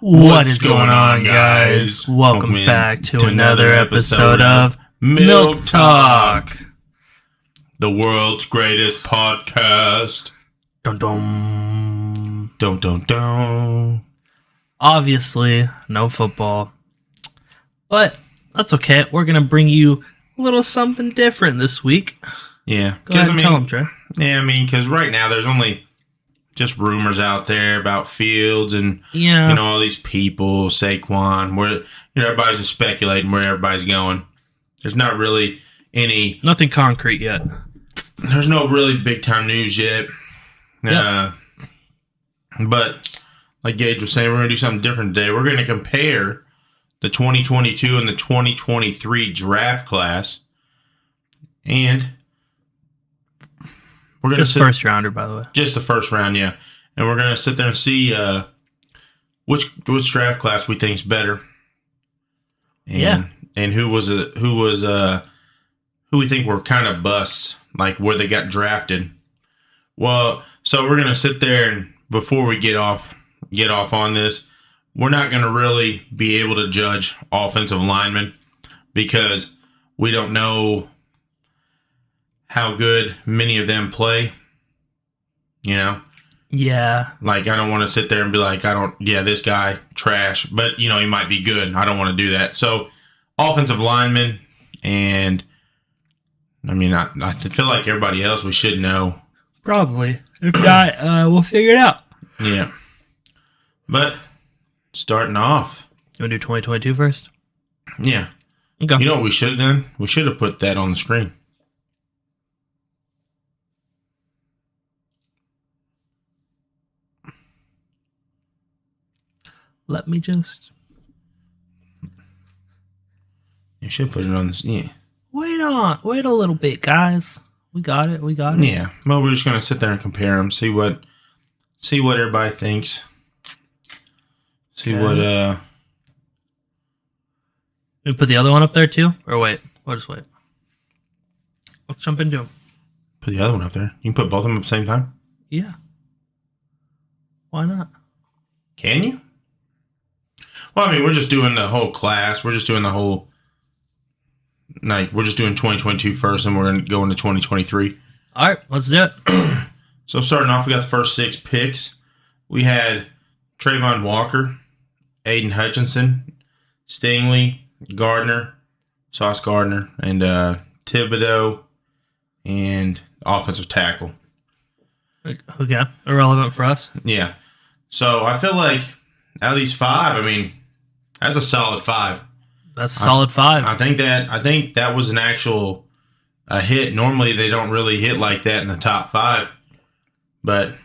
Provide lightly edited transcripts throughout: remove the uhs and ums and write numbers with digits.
What is going on, guys? Welcome back to another episode of Milk Talk, the world's greatest podcast. Dun dun. Dun dun dun. Obviously, no football, but that's okay. We're gonna bring you a little something different this week. Yeah, Go ahead and tell them, Trey. Yeah, because right now there's only just rumors out there about Fields and all these people, Saquon, where everybody's just speculating where everybody's going. There's not really nothing concrete yet. There's no really big time news yet. Yep. But like Gage was saying, we're gonna do something different today. We're gonna compare the 2022 and the 2023 draft class, and we're gonna just first rounder, by the way. Just the first round, yeah. And we're gonna sit there and see which draft class we think's better. And who we think were kind of busts, like where they got drafted. Well, so we're gonna sit there, and before we get off on this, we're not gonna really be able to judge offensive linemen because we don't know how good many of them play, Yeah. Like, I don't want to sit there and be like, this guy, trash. But, he might be good. I don't want to do that. So, offensive linemen, and, I feel like everybody else we should know. Probably. If not, we'll figure it out. Yeah. But, starting off. You want to do 2022 first? Yeah. Okay. You know what we should have done? We should have put that on the screen. Let me just... You should put it on this. Yeah. Wait a little bit, guys. We got it. Yeah. Well, we're just going to sit there and compare them, see what everybody thinks. See what, We put the other one up there too? Or wait? We'll just wait. Let's jump into them. Put the other one up there. You can put both of them at the same time? Yeah. Why not? Can you? Well, we're just doing the whole class. We're just doing the whole... we're just doing 2022 first, and we're going to go into 2023. All right, let's do it. So, starting off, we got the first 6 picks. We had Trayvon Walker, Aiden Hutchinson, Stingley, Gardner, Sauce Gardner, and Thibodeau, and offensive tackle. Okay, irrelevant for us. Yeah. So, I feel like out of these 5, that's a solid 5. That's a solid 5. I think that was an actual hit. Normally, they don't really hit like that in the top 5. But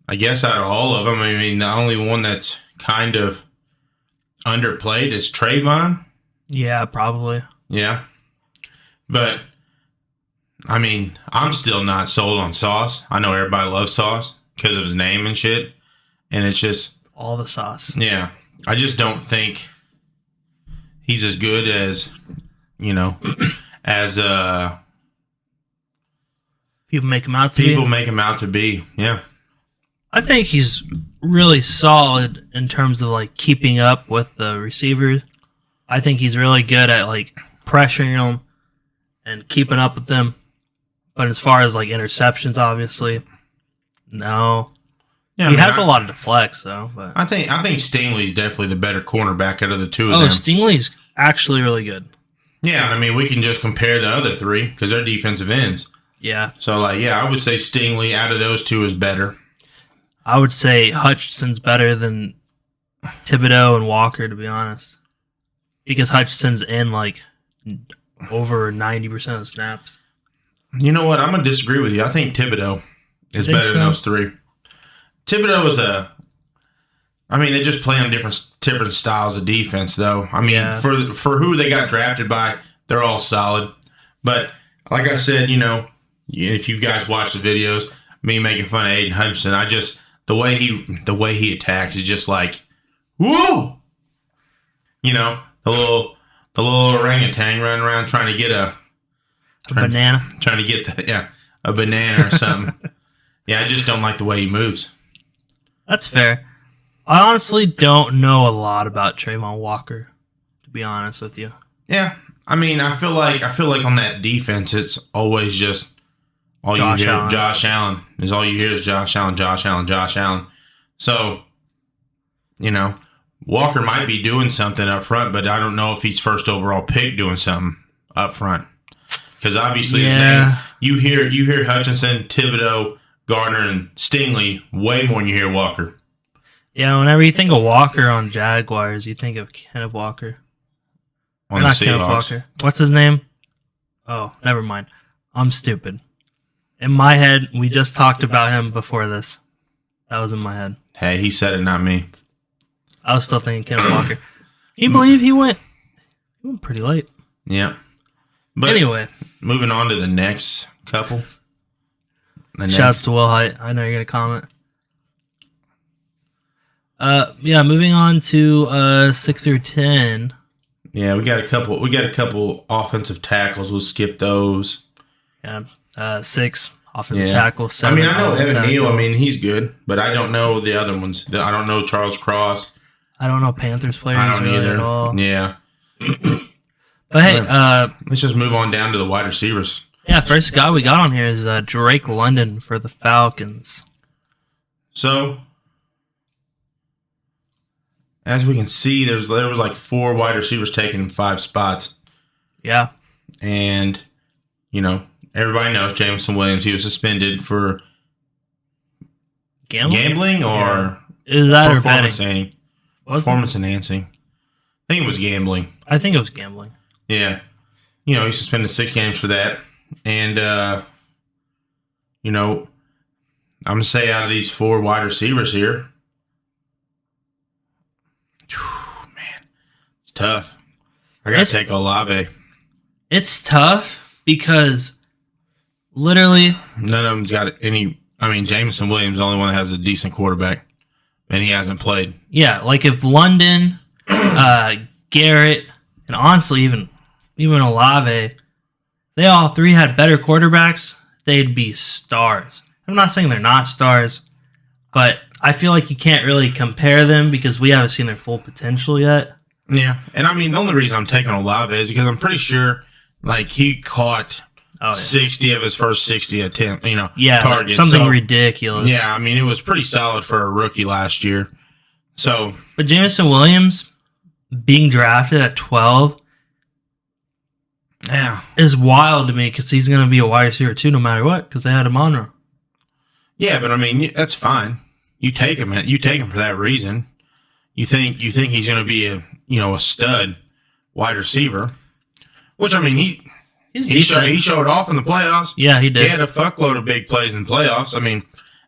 I guess out of all of them, the only one that's kind of underplayed is Trayvon. Yeah, probably. Yeah. But, I'm still not sold on Sauce. I know everybody loves Sauce because of his name and shit. And it's just... all the sauce. Yeah. I just don't think he's as good as, as people make him out to be. People make him out to be, yeah. I think he's really solid in terms of keeping up with the receivers. I think he's really good at pressuring them and keeping up with them. But as far as interceptions, obviously, no. Yeah, he has a lot of deflects though. But I think Stingley's definitely the better cornerback out of the two of them. Oh, Stingley's actually really good. Yeah, we can just compare the other 3 because they're defensive ends. Yeah. So I would say Stingley out of those 2 is better. I would say Hutchinson's better than Thibodeau and Walker, to be honest, because Hutchinson's in over 90% of snaps. You know what? I'm gonna disagree with you. I think Thibodeau is better than those 3. Thibodeau is they just play on different styles of defense, though. For who they got drafted by, they're all solid. But like I said, if you guys watch the videos, me making fun of Aiden Hutchinson, the way he attacks is just whoa! The little orangutan running around trying to get a banana. Trying to get a banana or something. Yeah, I just don't like the way he moves. That's fair. I honestly don't know a lot about Trayvon Walker, to be honest with you. Yeah, I mean, I feel like on that defense, it's always just all you hear. Josh Allen is all you hear is Josh Allen, Josh Allen, Josh Allen. So, Walker might be doing something up front, but I don't know if he's first overall pick doing something up front. Because obviously, his name, you hear Hutchinson, Thibodeau, Gardner, and Stingley way more than you hear Walker. Yeah, whenever you think of Walker on Jaguars, you think of Kenneth Walker. On the Seahawks. Kenneth Walker. What's his name? Oh, never mind. I'm stupid. In my head, we just talked about him before this. That was in my head. Hey, he said it, not me. I was still thinking Kenneth Walker. Can you believe he went pretty late? Yeah. But anyway. Moving on to the next couple. Shouts to Will Height. I know you're going to comment. Moving on to 6 through 10. Yeah, we got a couple offensive tackles. We'll skip those. Yeah, 6 offensive tackles. 7 I know Evan Neal. He's good, but I don't know the other ones. I don't know Charles Cross. I don't know Panthers players either at all. Yeah. But hey, let's just move on down to the wide receivers. Yeah, first guy we got on here is Drake London for the Falcons. So, as we can see, there was like 4 wide receivers taken in 5 spots. Yeah. And, everybody knows Jameson Williams. He was suspended for gambling or is that or betting? Performance enhancing. I think it was gambling. I think it was gambling. Yeah. He suspended 6 games for that. And, I'm going to say out of these 4 wide receivers here, man, it's tough. I got to take Olave. It's tough because literally none of them's got any. Jameson Williams is the only one that has a decent quarterback, and he hasn't played. Yeah, like if London, Garrett, and honestly even Olave, they all 3 had better quarterbacks, they'd be stars. I'm not saying they're not stars, but I feel like you can't really compare them because we haven't seen their full potential yet. Yeah, and the only reason I'm taking Olave is because I'm pretty sure, he caught 60 of his first 60 attempts, targets. Something ridiculous. Yeah, it was pretty solid for a rookie last year. So, but Jameson Williams being drafted at 12 is wild to me because he's going to be a wide receiver too, no matter what, because they had him on. Yeah, but that's fine. You take him for that reason. You think he's going to be a stud wide receiver, which he showed off in the playoffs. Yeah, he did. He had a fuckload of big plays in playoffs.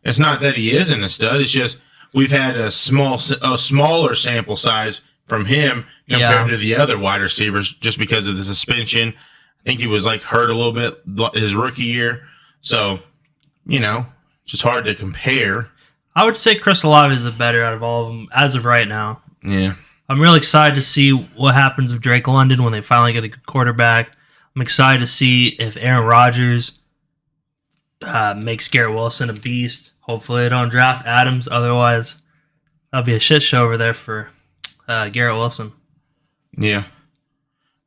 It's not that he isn't a stud. It's just we've had a smaller sample size from him compared to the other wide receivers just because of the suspension. I think he was hurt a little bit his rookie year. So, just hard to compare. I would say Chris Olave is the better out of all of them as of right now. Yeah. I'm really excited to see what happens with Drake London when they finally get a good quarterback. I'm excited to see if Aaron Rodgers makes Garrett Wilson a beast. Hopefully they don't draft Adams. Otherwise, that'll be a shit show over there for Garrett Wilson. Yeah.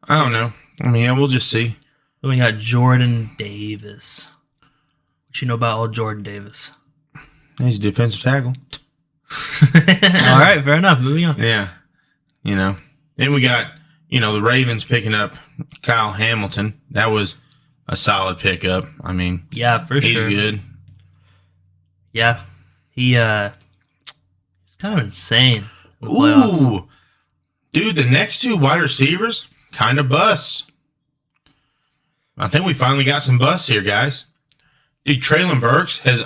I don't know. We'll just see. Then we got Jordan Davis. What you know about old Jordan Davis? He's a defensive tackle. All right, fair enough. Moving on. Yeah. Then we got, the Ravens picking up Kyle Hamilton. That was a solid pickup. Yeah, for sure. He's good. Yeah. He's kind of insane. Ooh. Dude, the next 2 wide receivers, kind of busts. I think we finally got some busts here, guys. Dude, Treylon Burks has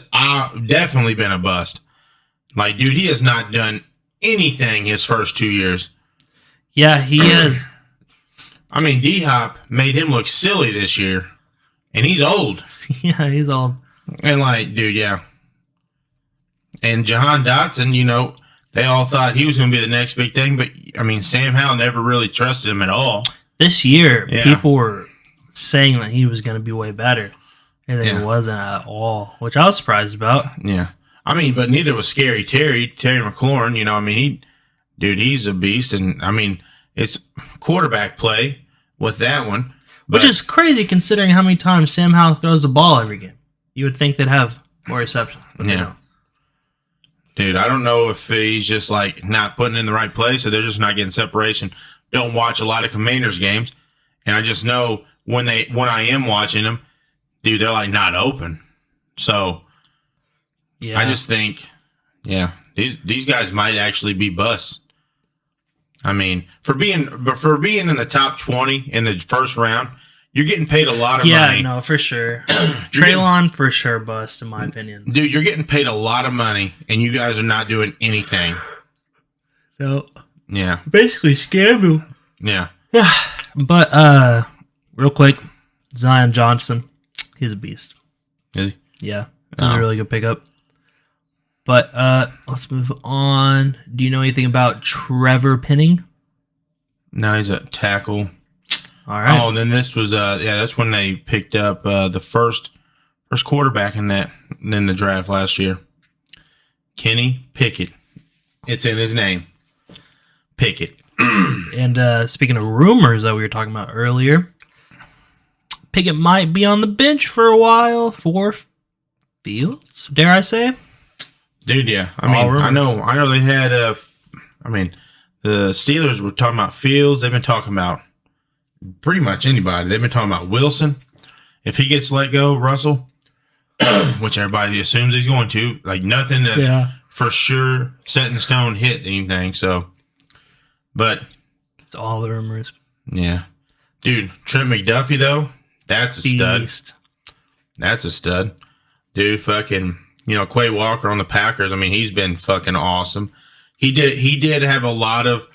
definitely been a bust. Dude, he has not done anything his first 2 years. Yeah, he has. D-Hop made him look silly this year. And he's old. Yeah, he's old. And, dude, yeah. And Jahan Dotson, they all thought he was going to be the next big thing. But, Sam Howell never really trusted him at all. This year, people were saying that he was going to be way better. And then he wasn't at all, which I was surprised about. Yeah. I mean, but neither was Terry McLaurin. You know, I mean, he's a beast. And, I mean, it's quarterback play with that one. Which is crazy considering how many times Sam Howell throws the ball every game. You would think they'd have more receptions. But they don't. Dude, I don't know if he's just, like, not putting in the right place or they're just not getting separation. Don't watch a lot of Commanders games. And I just know when I am watching them, dude, they're, like, not open. So, yeah. I just think, these guys might actually be busts. I mean, for being in the top 20 in the first round, you're getting paid a lot of money. Yeah, no, for sure. Traylon, for sure, bust, in my opinion. Dude, you're getting paid a lot of money, and you guys are not doing anything. No. Yeah. Basically scam him. Yeah. Yeah. But, real quick, Zion Johnson, he's a beast. Is he? Yeah. He's a really good pickup. But let's move on. Do you know anything about Trevor Penning? No, he's a tackle. All right. Oh, and then this was that's when they picked up the first quarterback in the draft last year. Kenny Pickett. It's in his name. Pickett. And speaking of rumors that we were talking about earlier, Pickett might be on the bench for a while for Fields, dare I say? Dude, yeah. I mean, I know they had the Steelers were talking about Fields. They've been talking about pretty much anybody. They've been talking about Wilson. If he gets let go, Russell, which everybody assumes he's going to, like nothing is for sure set in stone hit anything. So, but it's all the rumors. Yeah. Dude, Trent McDuffie, though, that's a stud. Beast. That's a stud. Dude, fucking... You know, Quay Walker on the Packers. I mean, he's been fucking awesome. He did have a lot of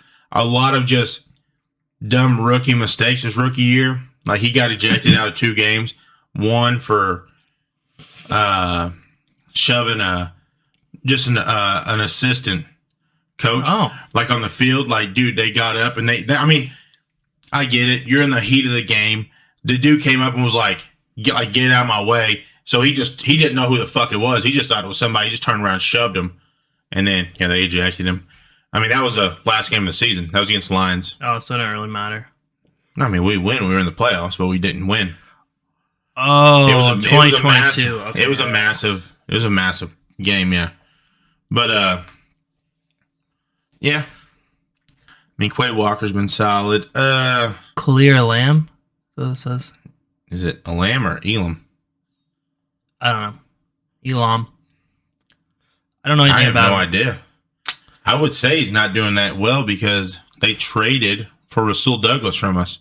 just dumb rookie mistakes his rookie year. Like he got ejected out of 2 games. One for shoving an assistant coach like on the field. Like, dude, they got up and they I mean, I get it. You're in the heat of the game. The dude came up and was like get out of my way. So he didn't know who the fuck it was. He just thought it was somebody. He just turned around and shoved him. And then, they ejected him. I mean, that was the last game of the season. That was against the Lions. Oh, so it didn't really matter. I mean, we win. We were in the playoffs, but we didn't win. Oh, 2022. It was a massive game, yeah. But, yeah. I mean, Quay Walker's been solid. Khalil Lamb, so it says. Is it Elam or Elam? I don't know. Elam. I don't know anything about him. I have no idea. I would say he's not doing that well because they traded for Rasul Douglas from us,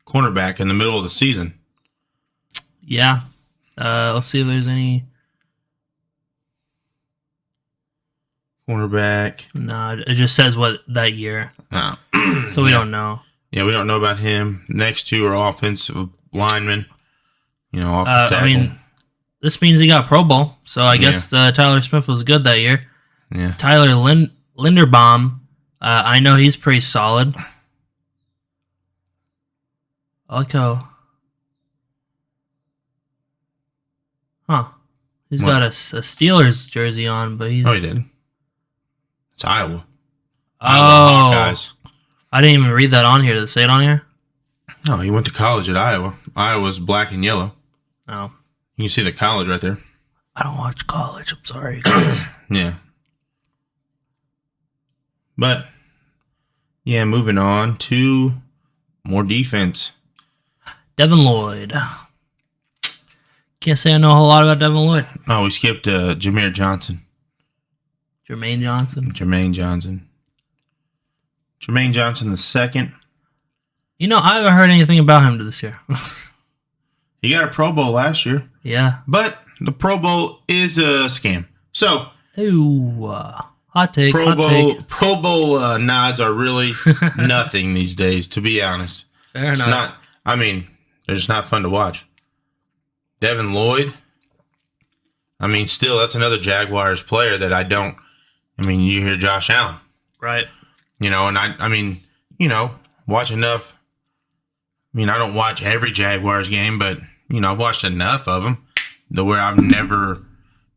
cornerback, in the middle of the season. Yeah. Let's see if there's any. Cornerback. No, it just says what that year. Oh. So we don't know. Yeah, we don't know about him. Next 2 are offensive linemen. Off the tackle. I mean, this means he got Pro Bowl, so I guess Tyler Smith was good that year. Yeah. Tyler Linderbaum, I know he's pretty solid. I like how... Huh. He's got a Steelers jersey on, but he's... Oh, he did? It's Iowa. Iowa Hawkeyes. I didn't even read that on here. Did it say it on here? No, he went to college at Iowa. Iowa's black and yellow. Oh. You can see the college right there. I don't watch college. I'm sorry, guys. Yeah. But, yeah, moving on to more defense. Devin Lloyd. Can't say I know a whole lot about Devin Lloyd. Oh, we skipped Jermaine Johnson. Jermaine Johnson. Jermaine Johnson the second. I haven't heard anything about him this year. He got a Pro Bowl last year. Yeah. But the Pro Bowl is a scam. So, hot take. Pro Bowl nods are really nothing these days, to be honest. Fair enough. They're just not fun to watch. Devin Lloyd. Still, that's another Jaguars player that I don't. You hear Josh Allen. Right. And watch enough. I don't watch every Jaguars game, but, I've watched enough of them where I've never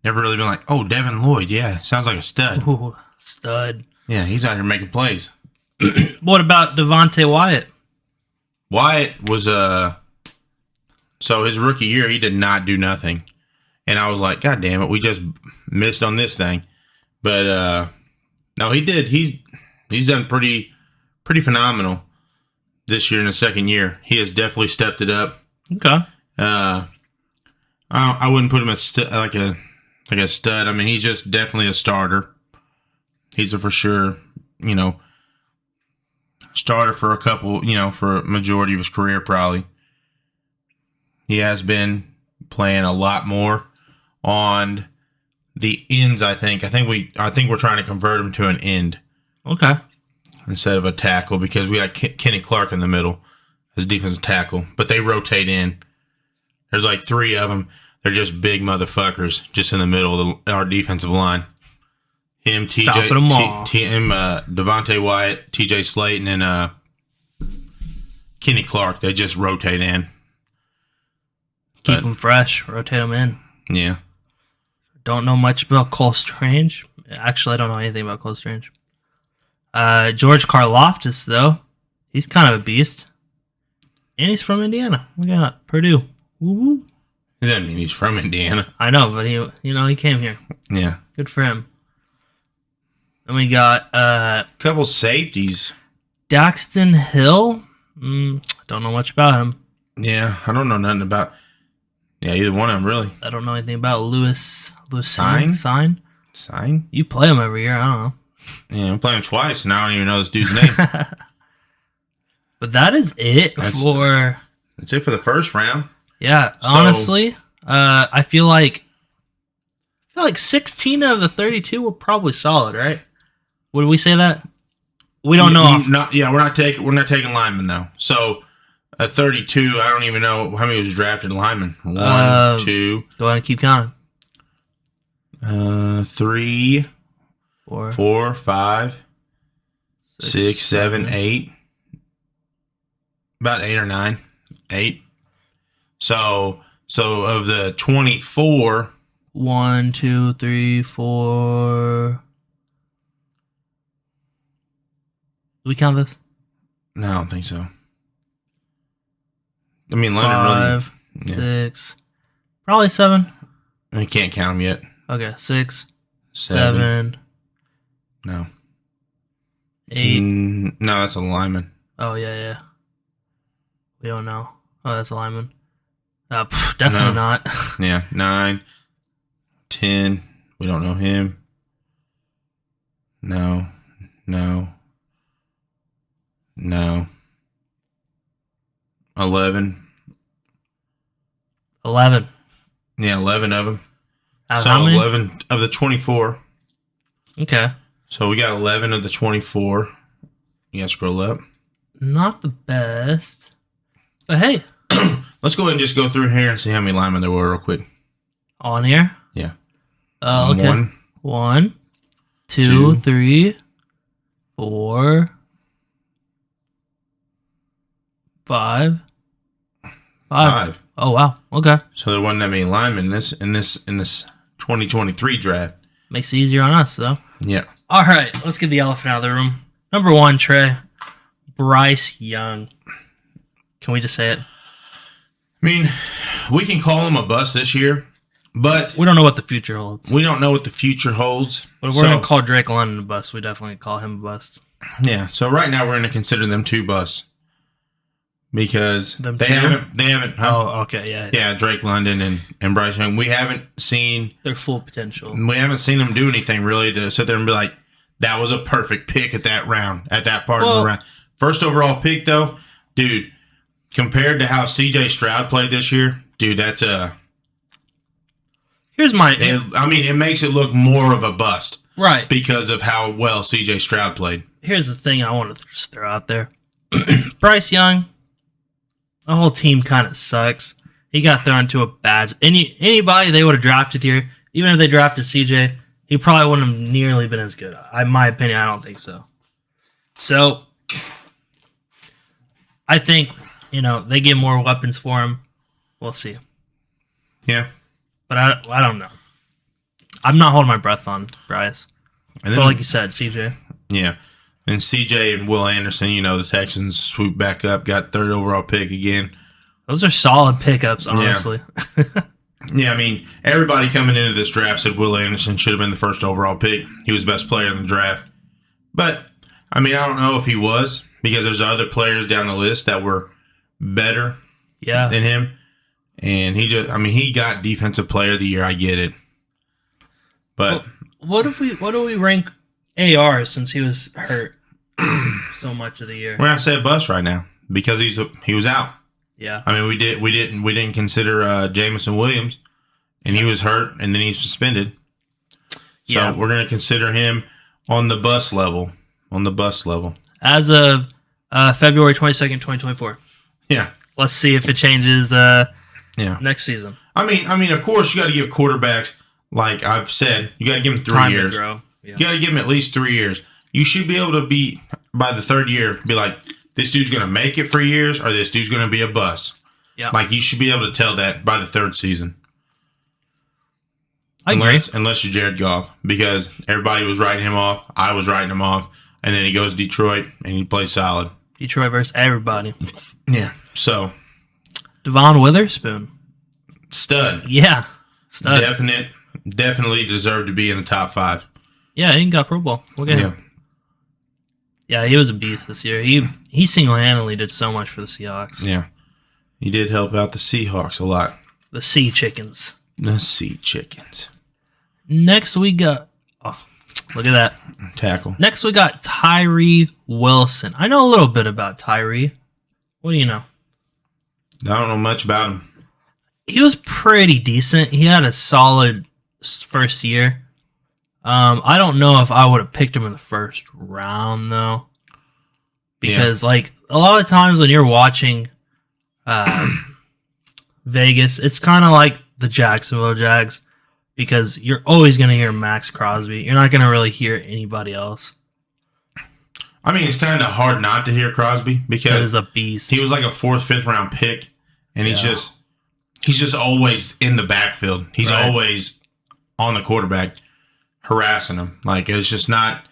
never really been like, oh, Devin Lloyd, yeah, sounds like a stud. Ooh, stud. Yeah, he's out here making plays. What about Devontae Wyatt? Wyatt was so his rookie year, he did not do nothing. And I was like, God damn it, we just missed on this thing. But no, he did. He's done pretty phenomenal this year in the second year. He has definitely stepped it up. Okay. I wouldn't put him as like a stud. I mean, he's just definitely a starter. He's a for sure, starter for a couple, for a majority of his career probably. He has been playing a lot more on the ends, I think. I think we're trying to convert him to an end. Okay. Instead of a tackle, because we got Kenny Clark in the middle as defensive tackle, but they rotate in. There's like 3 of them. They're just big motherfuckers just in the middle of our defensive line. Him, Devontae Wyatt, TJ Slayton, and Kenny Clark. They just rotate in. Keep them fresh. Rotate them in. Yeah. Don't know much about Cole Strange. Actually, I don't know anything about Cole Strange. George Karlaftis, though. He's kind of a beast. And he's from Indiana. Look at that. Purdue. Woo-woo. It doesn't mean he's from Indiana. I know, but he came here. Yeah. Good for him. And we got couple safeties. Daxton Hill. Don't know much about him. Yeah, I don't know nothing about. Yeah, either one of them really. I don't know anything about Lewis Sign. Sign. You play him every year. I don't know. Yeah, I'm playing twice, and I don't even know this dude's name. But that is it for. That's it for the first round. Yeah, honestly, I feel like 16 out of the 32 were probably solid, right? Would we say that? We don't know. We're not taking linemen though. So at 32, I don't even know how many was drafted linemen. 1, 2. Go ahead and keep counting. 3, 4, 5, 6, 7, 8. About 8 or 9. 8. So of the 24. 1, 2, 3, 4. Do we count this? No, I don't think so. I mean, London 5, 6. Probably 7. We can't count them yet. Okay, 6, 7. No. 8. No, that's a lineman. Oh, yeah. We don't know. Oh, that's a lineman. Definitely not. Yeah, 9, 10. We don't know him. No. 11. 11. Yeah, 11 of them. So how many? 11 of the 24. Okay. So we got 11 of the 24. You gotta scroll up. Not the best. But hey. Let's go ahead and just go through here and see how many linemen there were real quick. On here? Yeah. Okay. 1, 2, 3, 4, 5. 5. Oh wow. Okay. So there wasn't that many linemen in this 2023 draft. Makes it easier on us though. Yeah. All right. Let's get the elephant out of the room. Number 1, Trey. Bryce Young. Can we just say it? I mean, we can call him a bust this year, but we don't know what the future holds. We don't know what the future holds. But if we're going to call Drake London a bust, we definitely call him a bust. Yeah. So right now we're going to consider them 2 busts because they haven't. Oh, okay. Yeah. Yeah. Drake London and Bryce Young. We haven't seen their full potential. We haven't seen them do anything really to sit there and be like, that was a perfect pick at that round, at that part of the round. First overall pick though, dude. Compared to how C.J. Stroud played this year, dude, that's Here's my... it makes it look more of a bust. Right. Because of how well C.J. Stroud played. Here's the thing I want to just throw out there. Bryce Young, the whole team kind of sucks. He got thrown to a bad... Anybody they would have drafted here, even if they drafted C.J., he probably wouldn't have nearly been as good. In my opinion, I don't think so. So, I think... they get more weapons for him. We'll see. Yeah. But I don't know. I'm not holding my breath on Bryce. And then, but like you said, CJ. Yeah. And CJ and Will Anderson, the Texans swooped back up, got third overall pick again. Those are solid pickups, honestly. Yeah, I mean, everybody coming into this draft said Will Anderson should have been the first overall pick. He was the best player in the draft. But, I mean, I don't know if he was, because there's other players down the list that were better than him. And he got Defensive Player of the Year. I get it. But what do we rank AR since he was hurt so much of the year? We're not saying bust right now because he was out. Yeah. I mean, we didn't consider Jamison Williams, and he was hurt, and then he's suspended. So we're going to consider him on the bust level. As of February 22nd, 2024. Yeah. Let's see if it changes next season. I mean, of course, you got to give quarterbacks, like I've said, you got to give them 3 years. To grow. Yeah. You got to give them at least 3 years. You should be able to be, by the third year, be like, this dude's going to make it for years, or this dude's going to be a bust. Yeah. Like, you should be able to tell that by the third season. Unless you're Jared Goff, because everybody was writing him off. I was writing him off. And then he goes to Detroit, and he plays solid. Detroit versus everybody. Yeah. So. Devon Witherspoon. Stud. Yeah. Stud. Definitely deserved to be in the top 5. Yeah, he got Pro Bowl. Look at him. Yeah, he was a beast this year. He single-handedly did so much for the Seahawks. Yeah. He did help out the Seahawks a lot. The Sea Chickens. Next we got... Oh, look at that. Tackle. Next we got Tyree Wilson. I know a little bit about Tyree. What do you know? I don't know much about him. He was pretty decent. He had a solid first year. I don't know if I would have picked him in the first round, though. Because, a lot of times when you're watching Vegas, it's kind of like the Jacksonville Jags. Because you're always going to hear Max Crosby. You're not going to really hear anybody else. I mean, it's kind of hard not to hear Crosby. Because he's a beast. He was like a 4th, 5th round pick. And he's just always in the backfield. He's always on the quarterback, harassing him. Like, it's just not.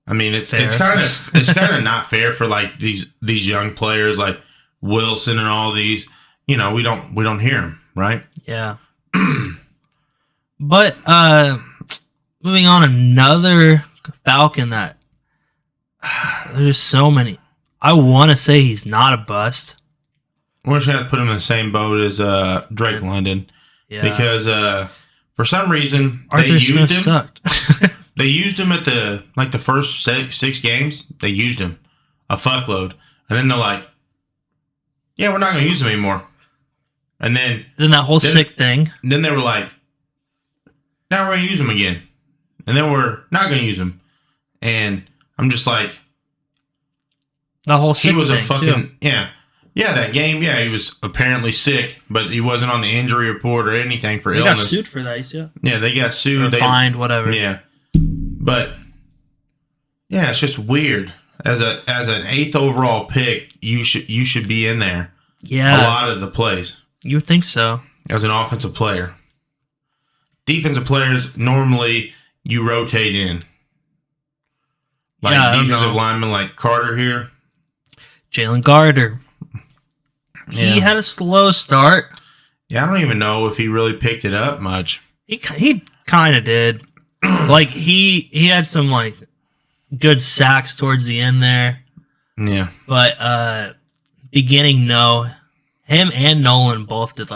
I mean, it's kind of not fair for like these young players like Wilson and all these. We don't hear them, right? Yeah. But moving on, another Falcon that there's so many. I want to say he's not a bust. We're just going to have to put him in the same boat as Drake London. Yeah. Because for some reason, Arthur Smith sucked. They used him at the first 6 games. They used him a fuckload. And then they're like, yeah, we're not going to use him anymore. And then that whole sick thing. Then they were like, now we're going to use him again. And then we're not going to use him. And I'm just like, the whole sick thing. He was a fucking, too. Yeah. Yeah, that game, he was apparently sick, but he wasn't on the injury report or anything for illness. They got sued for that, yeah. Yeah, they got sued. Or fined, whatever. Yeah. But, yeah, it's just weird. As an 8th overall pick, you should be in there. Yeah. A lot of the plays. You would think so. As an offensive player. Defensive players, normally, you rotate in. Like defensive lineman like Carter here. Jalen Carter. He had a slow start. Yeah, I don't even know if he really picked it up much. He kind of did. Like he had some good sacks towards the end there. Yeah. But beginning, no. Him and Nolan both did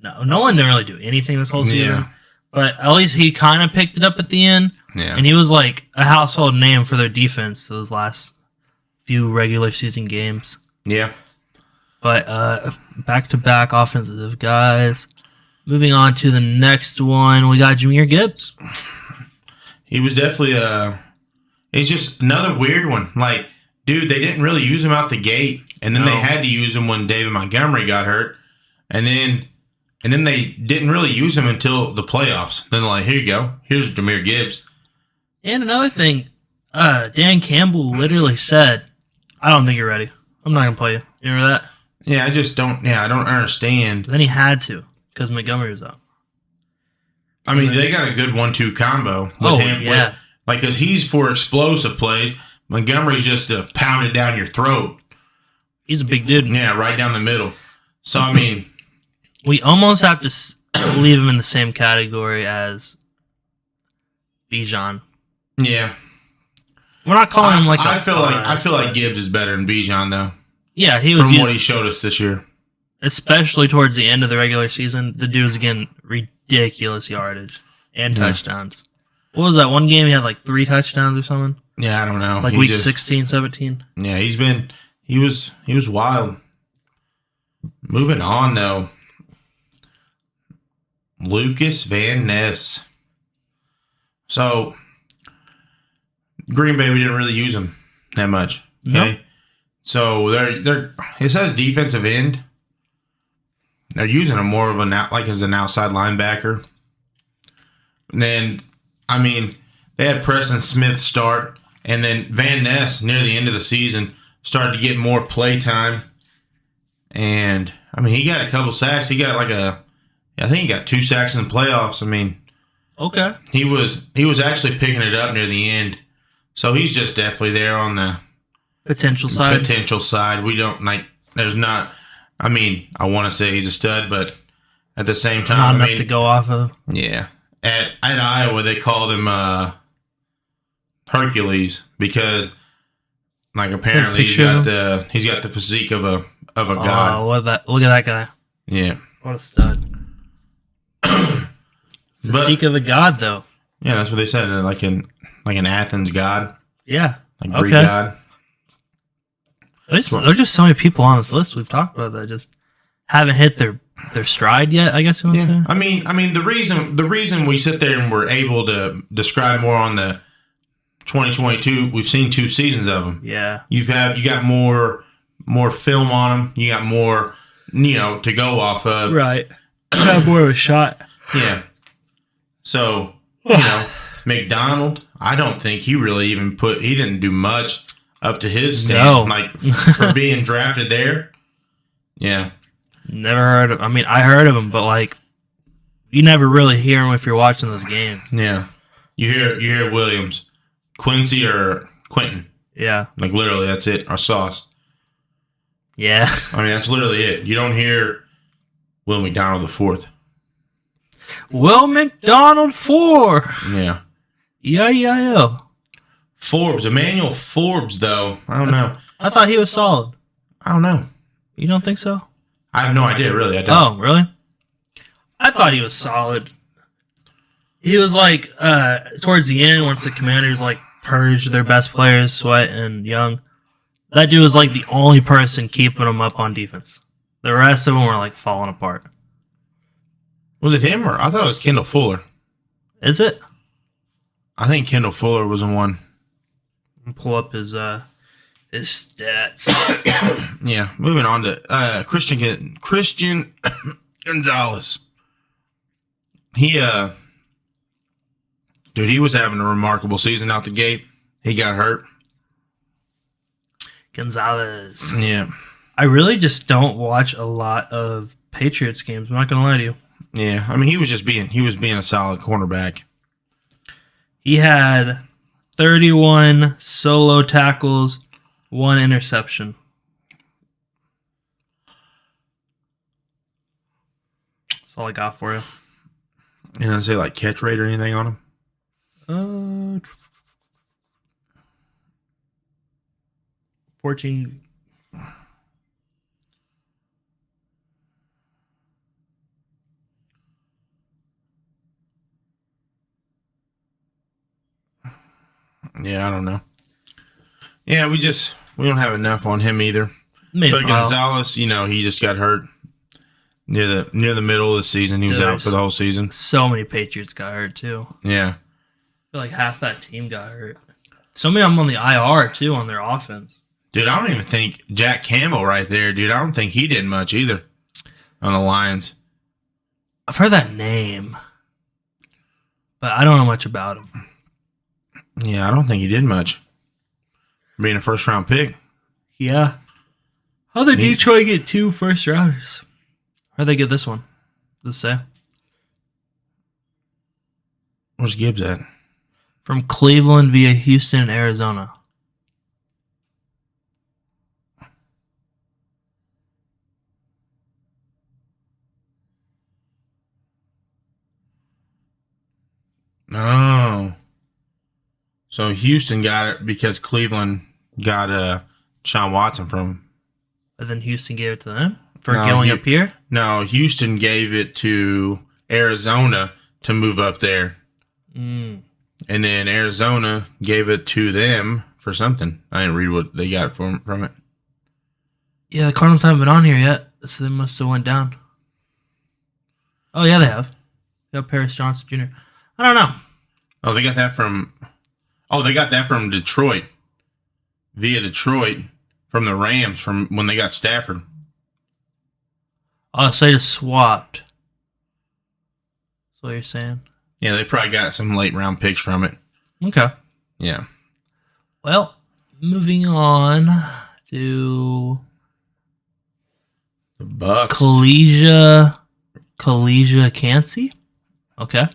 no. Nolan didn't really do anything this whole season. Yeah. But at least he kind of picked it up at the end. Yeah. And he was a household name for their defense those last few regular season games. Yeah. But back-to-back offensive guys. Moving on to the next one, we got Jahmyr Gibbs. He was definitely it's just another weird one. Like, dude, they didn't really use him out the gate, and then they had to use him when David Montgomery got hurt, and then they didn't really use him until the playoffs. Then they're like, here you go, here's Jahmyr Gibbs. And another thing, Dan Campbell literally said, "I don't think you're ready. I'm not gonna play you." You remember that? Yeah, I just don't. Yeah, I don't understand. But then he had to because Montgomery was out. I mean, they got a good 1-2 combo with him. Yeah. Because he's for explosive plays. Montgomery's just to pound it down your throat. He's a big dude. Yeah, right down the middle. So, I mean... we almost have to leave him in the same category as Bijan. Yeah. We're not calling him like I feel like Gibbs is better than Bijan, though. Yeah, he was... From what he showed us this year. Especially towards the end of the regular season, the dude was getting ridiculous yardage and touchdowns. What was that one game? He had like 3 touchdowns or something? Yeah, I don't know. Like week 16, 17? Yeah, he was wild. Moving on, though. Lucas Van Ness. So, Green Bay, we didn't really use him that much. Okay? Nope. So, it says defensive end. They're using him more of as an outside linebacker. And then, I mean, they had Preston Smith start, and then Van Ness near the end of the season started to get more play time. And I mean, he got a couple sacks. He got I think he got 2 sacks in the playoffs. I mean, okay, he was actually picking it up near the end. So he's just definitely there on the potential side. We don't there's not. I mean, I want to say he's a stud, but at the same time, not enough to go off of. Yeah, at Iowa they called him Hercules because apparently he's got the physique of a god. Oh, look at that guy. Yeah, what a stud. Physique of a god, though. Yeah, that's what they said. Like an Athens god. Yeah, like Greek god. There's just so many people on this list we've talked about that just haven't hit their stride yet, I guess you want to say. I mean the reason we sit there and we're able to describe more on the 2022, we've seen 2 seasons of them. Yeah. You got more film on them. You got more, to go off of. Right. You have more of a shot. Yeah. So, McDonald, I don't think he really even he didn't do much up to his stand, for being drafted there. Yeah. Never heard of. I mean, I heard of him, but you never really hear him if you're watching this game. Yeah. You hear Williams, Quincy or Quentin. Yeah. Literally, that's it. Our sauce. Yeah. I mean, that's literally it. You don't hear Will McDonald IV. Will McDonald IV. Yeah. Yeah. Forbes, Emmanuel Forbes, though. I don't know. I thought he was solid. I don't know. You don't think so? I have no idea, really. I don't. Oh, really? I thought he was solid. He was towards the end, once the Commanders purged their best players, Sweat and Young. That dude was the only person keeping them up on defense. The rest of them were falling apart. Was it him or I thought it was Kendall Fuller? Is it? I think Kendall Fuller was the one. Pull up his stats. Yeah, moving on to Christian Gonzalez. He was having a remarkable season out the gate. He got hurt. Gonzalez. Yeah. I really just don't watch a lot of Patriots games. I'm not gonna lie to you. Yeah, I mean he was being a solid cornerback. He had 31 solo tackles, 1 interception. That's all I got for you. You don't say catch rate or anything on him? 14. Yeah, I don't know. Yeah, we don't have enough on him either. But Gonzalez, he just got hurt near the middle of the season. He was out for the whole season. So many Patriots got hurt too. Yeah. I feel half that team got hurt. So many of them on the IR too on their offense. Dude, I don't even think Jack Campbell right there, dude. I don't think he did much either on the Lions. I've heard that name, but I don't know much about him. Yeah, I don't think he did much. Being a first-round pick. Yeah. How did Detroit get 2 first-rounders? How'd they get this one? Does it say? Where's Gibbs at? From Cleveland via Houston and Arizona. Oh. So Houston got it because Cleveland got Sean Watson from him. And then Houston gave it to them for going up here? No, Houston gave it to Arizona to move up there. Mm. And then Arizona gave it to them for something. I didn't read what they got from it. Yeah, the Cardinals haven't been on here yet, so they must have went down. Oh, yeah, they have. They got Paris Johnson Jr. I don't know. Oh, they got that from... Oh, they got that from Detroit. Via Detroit. From the Rams, from when they got Stafford. Oh, so they just swapped. That's what you're saying? Yeah, they probably got some late round picks from it. Okay. Yeah. Well, moving on to The Bucks. Collegia Cansey. Okay.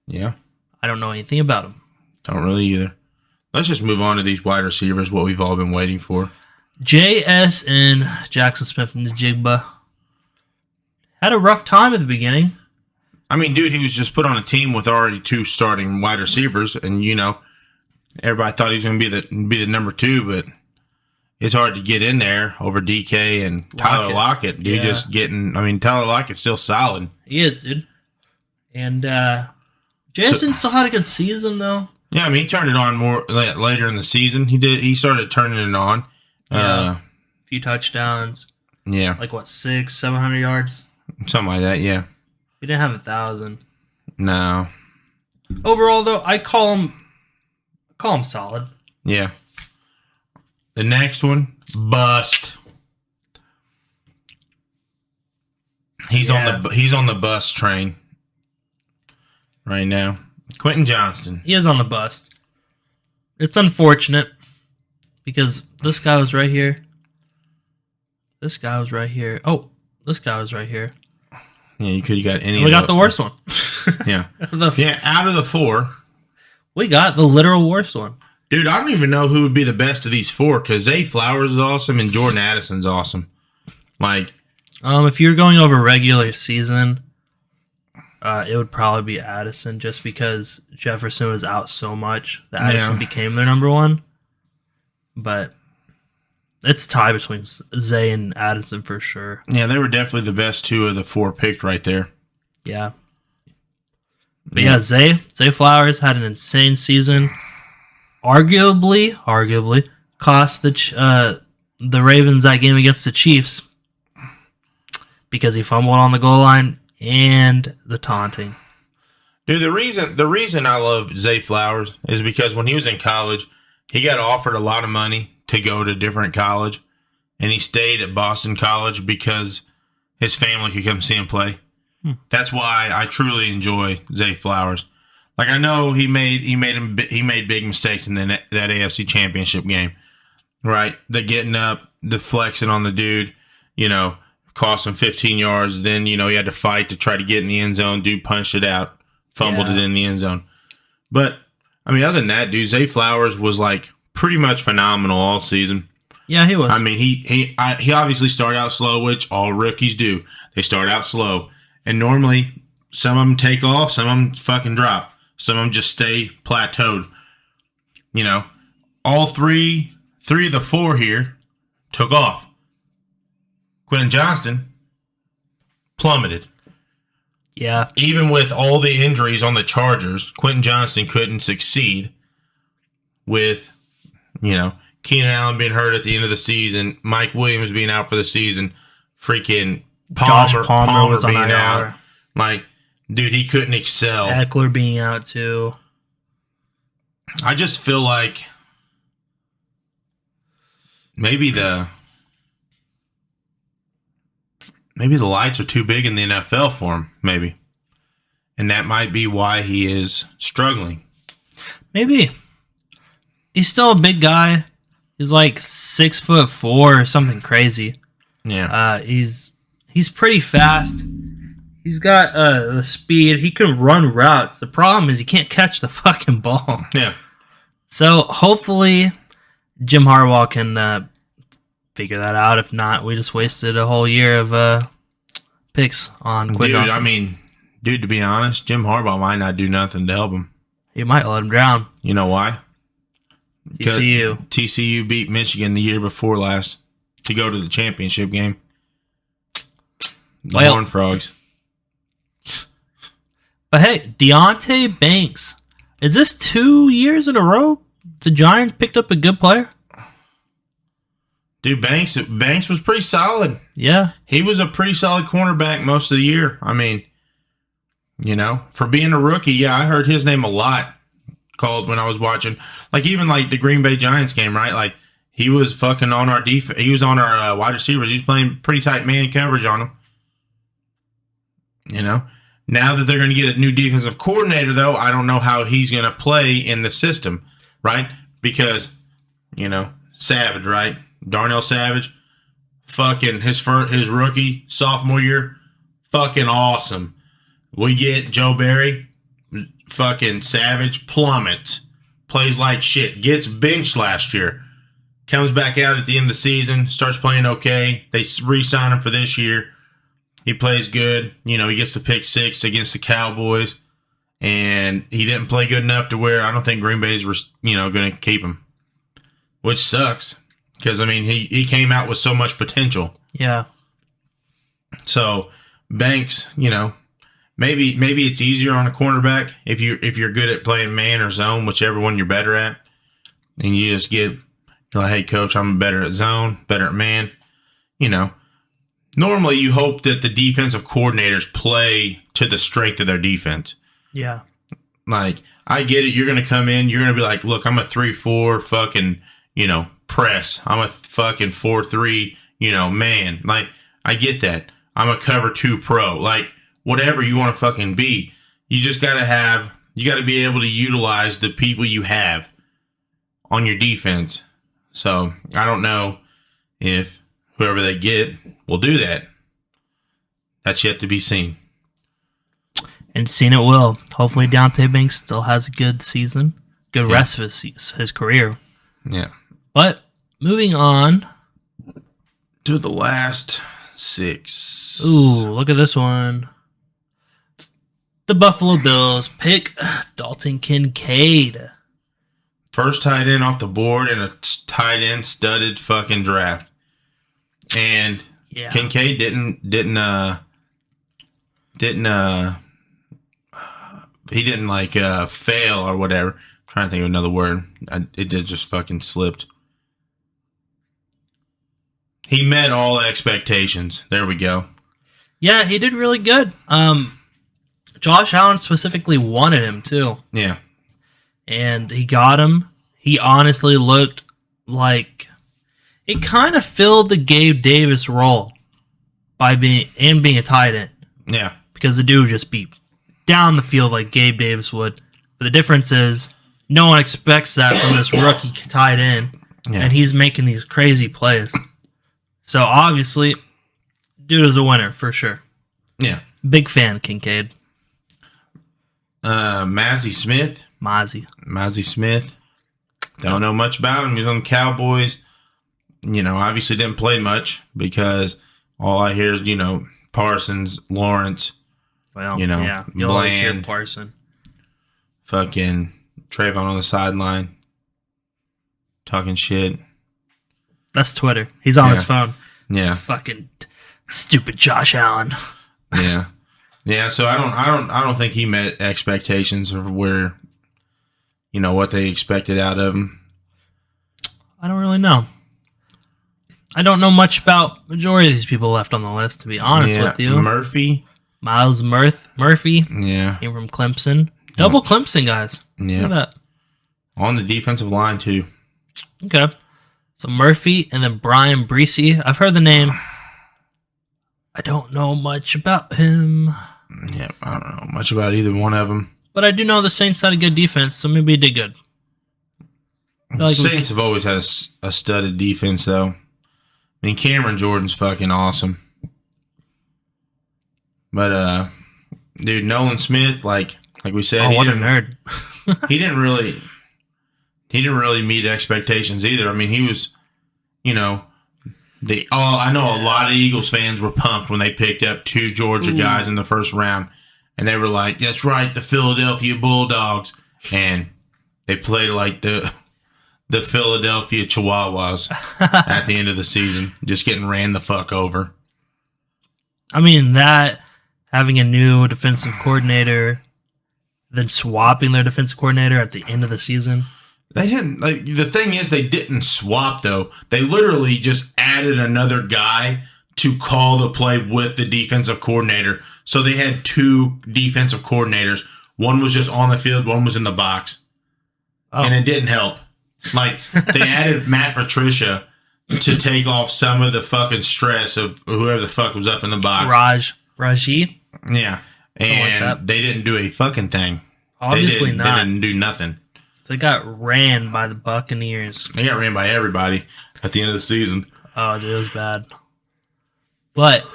Yeah. I don't know anything about him. Don't really either. Let's just move on to these wide receivers, what we've all been waiting for. JS and Jackson Smith and the Jigba had a rough time at the beginning. I mean, dude, he was just put on a team with already 2 starting wide receivers, and everybody thought he was going to be the number 2, but it's hard to get in there over DK and Tyler Lockett. Dude, Tyler Lockett's still solid. He is, dude. And Jason still had a good season, though. Yeah, I mean, he turned it on more later in the season. He started turning it on. Yeah. A few touchdowns. Yeah. Like, what, 600-700 yards? Something like that, yeah. He didn't have 1,000. No. Overall, though, I call him solid. Yeah. The next one, bust. He's on the bus train right now. Quentin Johnston. He is on the bust. It's unfortunate because this guy was right here. This guy was right here. Oh, this guy was right here. Yeah, you could have got any. We got the worst one. Yeah. Out of the 4. We got the literal worst one. Dude, I don't even know who would be the best of these 4 because Zay Flowers is awesome and Jordan Addison's awesome. Like, if you're going over regular season, it would probably be Addison just because Jefferson was out so much that Addison became their number 1. But it's a tie between Zay and Addison for sure. Yeah, they were definitely the best 2 of the 4 picked right there. Yeah. But yeah, Zay Flowers had an insane season. Arguably cost the Ravens that game against the Chiefs because he fumbled on the goal line and the taunting. Dude, the reason I love Zay Flowers is because when he was in college, he got offered a lot of money to go to a different college, and he stayed at Boston College because his family could come see him play. That's why I truly enjoy Zay Flowers. Like, I know he made big mistakes in that AFC Championship game, right? The getting up, the flexing on the dude, cost him 15 yards. Then, he had to fight to try to get in the end zone. Dude punched it out, fumbled it in the end zone. But, I mean, other than that, dude, Zay Flowers was, like, pretty much phenomenal all season. Yeah, he was. I mean, he obviously started out slow, which all rookies do. They start out slow. And normally, some of them take off, some of them fucking drop. Some of them just stay plateaued. All three of the 4 here took off. Quentin Johnston plummeted. Yeah. Even with all the injuries on the Chargers, Quentin Johnston couldn't succeed with, Keenan Allen being hurt at the end of the season, Mike Williams being out for the season, freaking Palmer was being out. Like, dude, he couldn't excel. Eckler being out too. I just feel like maybe the lights are too big in the NFL for him, maybe. And that might be why he is struggling. Maybe. He's still a big guy. He's like 6'4" or something crazy. Yeah. He's pretty fast. He's got the speed. He can run routes. The problem is he can't catch the fucking ball. Yeah. So hopefully Jim Harbaugh can figure that out. If not, we just wasted a whole year of picks on Quinn Johnson. I mean, to be honest, Jim Harbaugh might not do nothing to help him. He might let him drown. You know why? TCU beat Michigan the year before last to go to the championship game. The Horned Frogs. But hey, Deonte Banks. Is this 2 years in a row the Giants picked up a good player? Dude, Banks was pretty solid. Yeah. He was a pretty solid cornerback most of the year. I mean, for being a rookie, yeah, I heard his name a lot called when I was watching. Like, even like the Green Bay Giants game, right? Like, he was fucking on our defense. He was on our wide receivers. He was playing pretty tight man coverage on them. Now that they're going to get a new defensive coordinator, though, I don't know how he's going to play in the system, right? Because, Savage, right? Darnell Savage, fucking his rookie, sophomore year, fucking awesome. We get Joe Barry, fucking Savage, plummets, plays like shit, gets benched last year, comes back out at the end of the season, starts playing okay. They re-sign him for this year. He plays good. He gets the pick 6 against the Cowboys, and he didn't play good enough to where I don't think Green Bay's going to keep him, which sucks because, I mean, he came out with so much potential. Yeah. So, Banks, maybe it's easier on a cornerback if you're good at playing man or zone, whichever one you're better at, and you just you're like, hey, coach, I'm better at zone, better at man, Normally, you hope that the defensive coordinators play to the strength of their defense. Yeah. Like, I get it. You're going to come in. You're going to be like, look, I'm a 3-4 fucking, press. I'm a fucking 4-3, man. Like, I get that. I'm a cover 2 pro. Like, whatever you want to fucking be. You just got to be able to utilize the people you have on your defense. So, I don't know if whoever they get will do that. That's yet to be seen. And seen it will. Hopefully Deonte Banks still has a good season. Good rest of his career. Yeah. But moving on to the last 6. Ooh, look at this one. The Buffalo Bills pick Dalton Kincaid. First tight end off the board in a tight end studded fucking draft. And Kincaid didn't fail or whatever. I'm trying to think of another word. It did just fucking slipped. He met all expectations. There we go. Yeah, he did really good. Josh Allen specifically wanted him too. Yeah. And he got him. He honestly looked like it kind of filled the Gabe Davis role by being a tight end. Yeah. Because the dude would just be down the field like Gabe Davis would. But the difference is no one expects that from this rookie tight end. Yeah. And he's making these crazy plays. So obviously, dude is a winner for sure. Yeah. Big fan of Kincaid. Mazi Smith. Don't know much about him. He's on the Cowboys. Obviously didn't play much because all I hear is, Parsons, Lawrence, yeah, you always hear Parson. Fucking Trayvon on the sideline talking shit. That's Twitter. He's on his phone. Yeah. Fucking stupid Josh Allen. Yeah. Yeah, so I don't think he met expectations of where what they expected out of him. I don't really know. I don't know much about majority of these people left on the list, to be honest with you. Miles Murphy. Yeah. Came from Clemson. Double Clemson guys. Yeah. Look at that. On the defensive line, too. Okay. So Murphy and then Brian Breesy. I've heard the name. I don't know much about him. Yeah, I don't know much about either one of them. But I do know the Saints had a good defense, so maybe he did good. The Saints have always had a studded defense, though. I mean, Cameron Jordan's fucking awesome. But, Dude, Nolan Smith, like we said, what a nerd. he didn't really meet expectations either. I mean, he was, I know a lot of Eagles fans were pumped when they picked up 2 Georgia guys in the first round, and they were like, "That's right, the Philadelphia Bulldogs," and they played like the Philadelphia Chihuahuas at the end of the season, just getting ran the fuck over. I mean, having a new defensive coordinator, then swapping their defensive coordinator at the end of the season. They didn't. Like, the thing is, they didn't swap, though. They literally just added another guy to call the play with the defensive coordinator. So they had 2 defensive coordinators. One was just on the field, one was in the box. Oh. And it didn't help. Like, they added Matt Patricia to take off some of the fucking stress of whoever the fuck was up in the box. Raji? Yeah. And they didn't do a fucking thing. Obviously not. They didn't do nothing. They got ran by the Buccaneers. They got ran by everybody at the end of the season. Oh, dude, it was bad. But,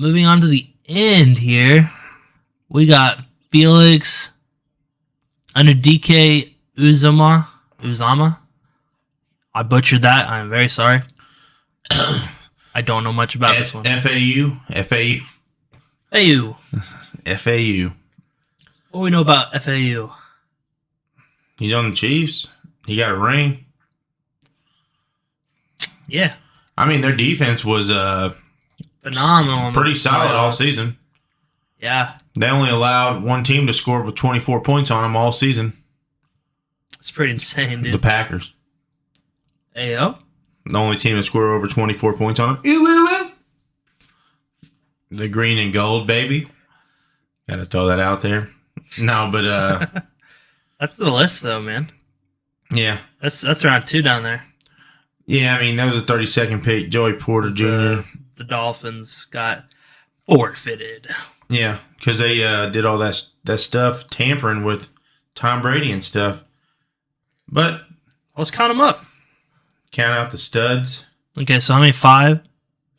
moving on to the end here, we got Felix under DK Uzama. I butchered that. I'm very sorry. I don't know much about this one. FAU. What do we know about FAU? He's on the Chiefs. He got a ring. Yeah. I mean, their defense was phenomenal. Pretty solid all season. Yeah. They only allowed one team to score with 24 points on them all season. That's pretty insane, dude. The Packers. Ayo. The only team that scored over 24 points on them. Ew, ew, ew. The green and gold, baby. Got to throw that out there. No, but... That's the list, though, man. Yeah. That's round 2 down there. Yeah, I mean, that was a 32nd pick. Joey Porter Jr. The Dolphins got forfeited. Yeah, because they did all that stuff, tampering with Tom Brady and stuff. But let's count them up. Count out the studs. Okay, so how many? 5?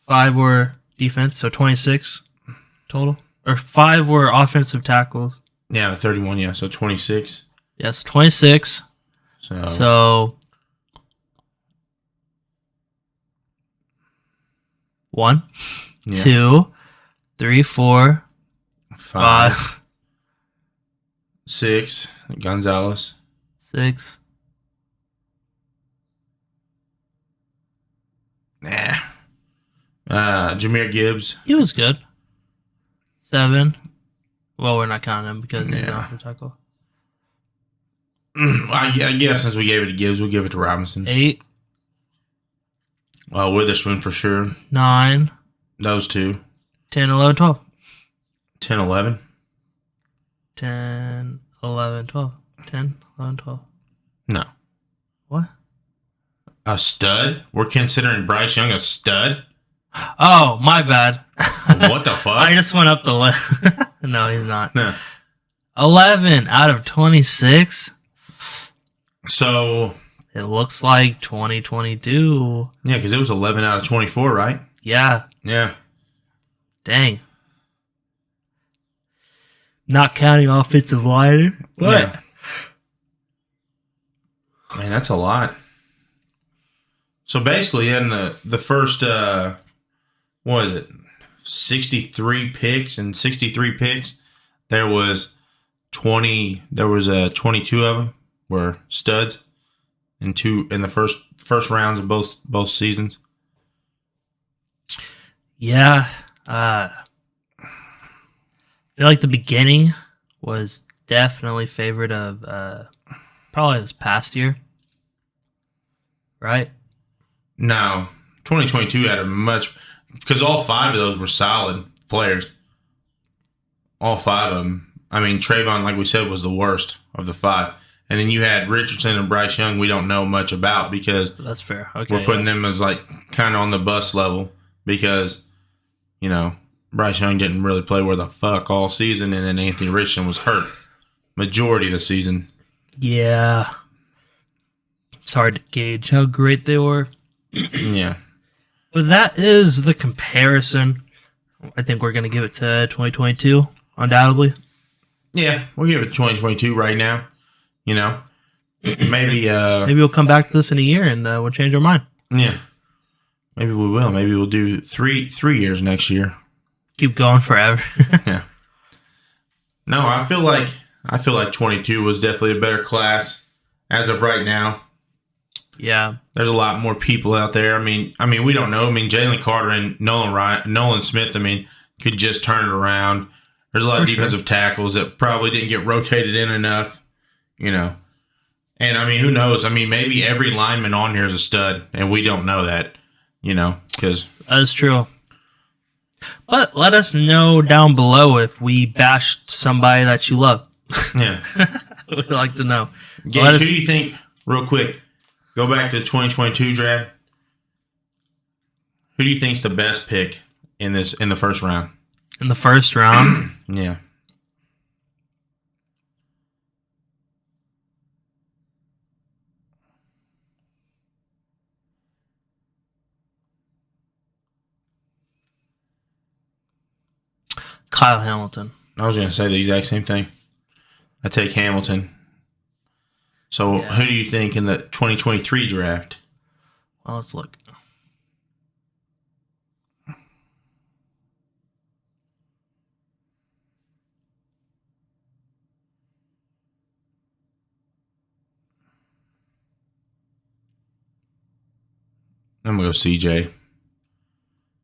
5 were defense, so 26 total? Or 5 were offensive tackles. Yeah, 31, yeah, so 26. Yes, 26. So 1, 2, 3, 4, 5, 6. Gonzalez. 6. Nah. Jahmyr Gibbs. He was good. 7. Well, we're not counting him because he's not the tackle. I guess since we gave it to Gibbs, we'll give it to Robinson. 8. Witherspoon for sure. 9. Those 2. 10, 11, 12. 10, 11. 10, 11, 12. 10, 11, 12. No. What? A stud? We're considering Bryce Young a stud? Oh, my bad. What the fuck? I just went up the list. No, he's not. No. 11 out of 26. So it looks like 2022. Yeah, because it was 11 out of 24, right? Yeah. Yeah. Dang. Not counting offensive line. What? Yeah. Man, that's a lot. So basically, in the first, what is it, 63 picks, and 63 picks, there was 22 of them were studs, in the first rounds of both seasons. Yeah, I feel like the beginning was definitely favored of probably this past year, right? No, 2022 had a much, because all 5 of those were solid players. All 5 of them. I mean, Trayvon, like we said, was the worst of the 5. And then you had Richardson and Bryce Young we don't know much about because that's fair. Okay, we're putting them as like kind of on the bust level because, Bryce Young didn't really play where the fuck all season, and then Anthony Richardson was hurt majority of the season. Yeah. It's hard to gauge how great they were. Yeah. But that is the comparison. I think we're going to give it to 2022. undoubtedly. Yeah, we'll give it 2022 right now. You know, maybe we'll come back to this in a year and we'll change our mind. Yeah, maybe we will. Maybe we'll do three years next year. Keep going forever. Yeah. No, I feel like 22 was definitely a better class as of right now. Yeah, there's a lot more people out there. I mean, we don't know. I mean, Jalen Carter and Nolan Smith. I mean, could just turn it around. There's a lot of defensive tackles that probably didn't get rotated in enough. You know, and I mean, who knows? I mean, maybe every lineman on here is a stud, and we don't know that. You know, because that is true. But let us know down below if we bashed somebody that you love. Yeah, we'd like to know. Gage, who do you think? Real quick. Go back to the 2022 draft. Who do you think's the best pick in the first round? In the first round? Yeah. Kyle Hamilton. I was going to say the exact same thing. I take Hamilton. So, Who do you think in the 2023 draft? Well, let's look. I'm going to go CJ.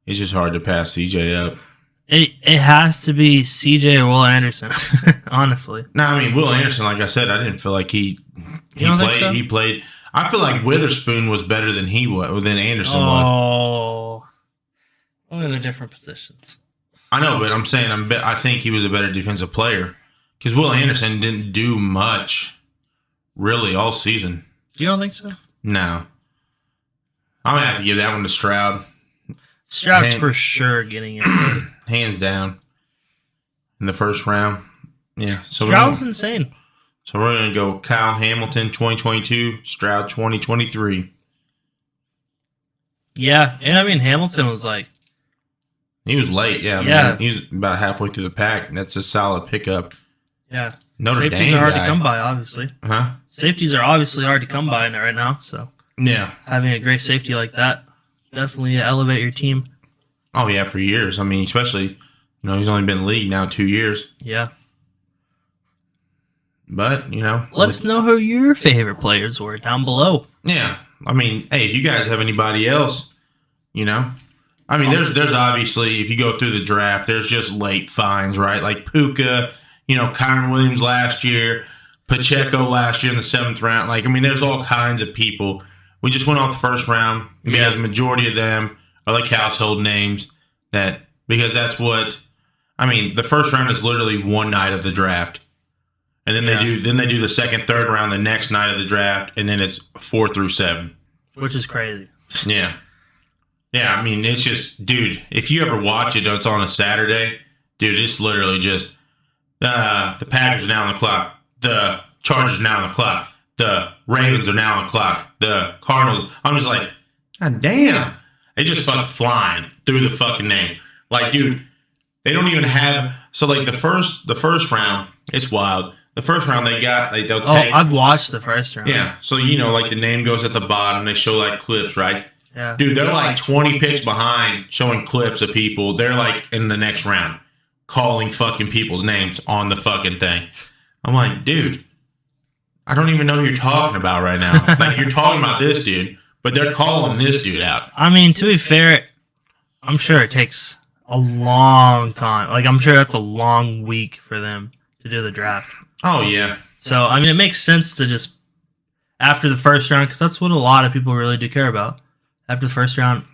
It's just hard to pass CJ up. It has to be CJ or Will Anderson, honestly. No, I mean, Will Anderson, like I said, I didn't feel like he played. So? He played. I feel like Witherspoon was better than Anderson was. Oh, in the different positions. I know, but I'm saying I think he was a better defensive player because Will Anderson didn't do much really all season. You don't think so? No. I'm going to have to give that one to Stroud. Stroud's for sure getting it. Hands down. In the first round. Yeah. So Stroud's insane. So we're going to go Kyle Hamilton 2022, Stroud 2023. Yeah. And I mean, Hamilton was like. He was late. Yeah. Man, he was about halfway through the pack. That's a solid pickup. Yeah. Notre Dame. Safeties are hard to come by, obviously. Huh? Safeties are obviously hard to come by right now. So. Yeah. Having a great safety like that. Definitely elevate your team. Oh, yeah, for years. I mean, especially, he's only been in the league now 2 years. Yeah. But, let us know who your favorite players were down below. Yeah. I mean, hey, if you guys have anybody else, I mean, there's obviously, if you go through the draft, there's just late finds, right? Like Puka, Kyron Williams last year, Pacheco last year in the 7th round. Like, I mean, there's all kinds of people. We just went off the first round because the majority of them are like household names because that's what, I mean, the first round is literally one night of the draft. And then they do the 2nd, 3rd round the next night of the draft, and then it's 4 through 7. Which is crazy. Yeah. Yeah, I mean, it's just, dude, if you ever watch it, it's on a Saturday, dude, it's literally just, the Packers are now on the clock, the Chargers are now on the clock, the Ravens are now on the clock, the Cardinals, I'm just like, God damn. They just fucking flying through the fucking name. Like, dude, they don't even have, so like the first round, it's wild. The first round they'll take. I've watched the first round. Yeah, so like the name goes at the bottom, they show like clips, right? Yeah. Dude, they're like 20 picks behind showing clips of people. They're like in the next round calling fucking people's names on the fucking thing. I'm like, dude, I don't even know who you're talking about right now. Like, you're talking about this dude, but they're calling this dude out. I mean, to be fair, I'm sure it takes a long time. Like, I'm sure that's a long week for them to do the draft. Oh, yeah. So, I mean, it makes sense to just, after the first round, because that's what a lot of people really do care about. After the first round.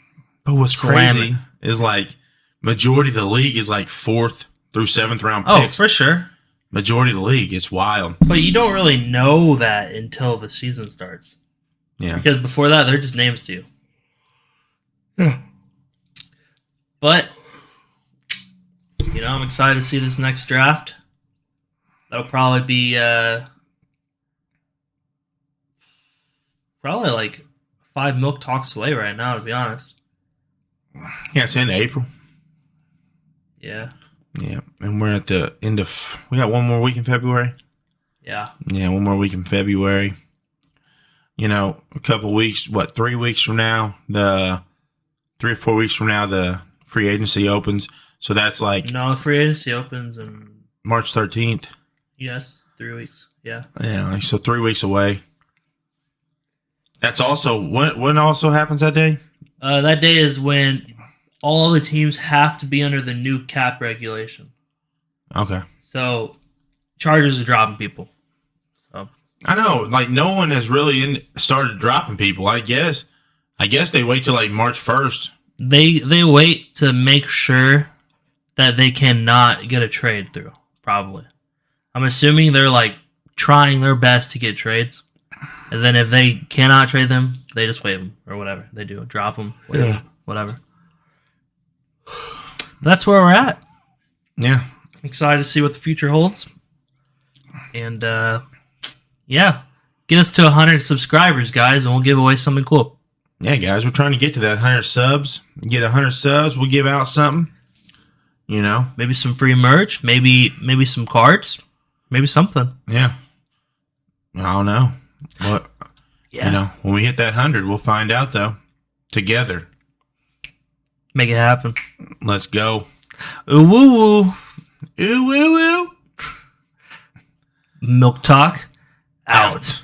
But what's crazy is, like, majority of the league is, like, 4th through 7th round picks. Oh, for sure. Majority of the league. It's wild. But you don't really know that until the season starts. Yeah. Because before that, they're just names to you. Yeah. But, I'm excited to see this next draft. That'll probably be probably like 5 milk talks away right now, to be honest. Yeah, it's in April. Yeah. Yeah, and we're at the end of. We got one more week in February. Yeah. Yeah, one more week in February. A couple weeks. 3 weeks from now? 3 or 4 weeks from now, the free agency opens. So that's like no, free agency opens in March 13th. Yes, 3 weeks. Yeah. Yeah, so 3 weeks away. That's also when also happens that day. That day is when all the teams have to be under the new cap regulation. Okay. So, Chargers are dropping people. So I know, like no one has really started dropping people. I guess they wait till like March 1st. They wait to make sure that they cannot get a trade through. Probably, I'm assuming they're like trying their best to get trades, and then if they cannot trade them, they just waive them or whatever they do, drop them, whatever. That's where we're at. Yeah. Excited to see what the future holds. And, yeah. Get us to 100 subscribers, guys, and we'll give away something cool. Yeah, guys, we're trying to get to that 100 subs. Get 100 subs, we'll give out something. Maybe some free merch. Maybe some cards. Maybe something. Yeah. I don't know. But, when we hit that 100, we'll find out, though. Together. Make it happen. Let's go. Ooh, woo, woo. Ooh, woo, woo. Milk Talk out.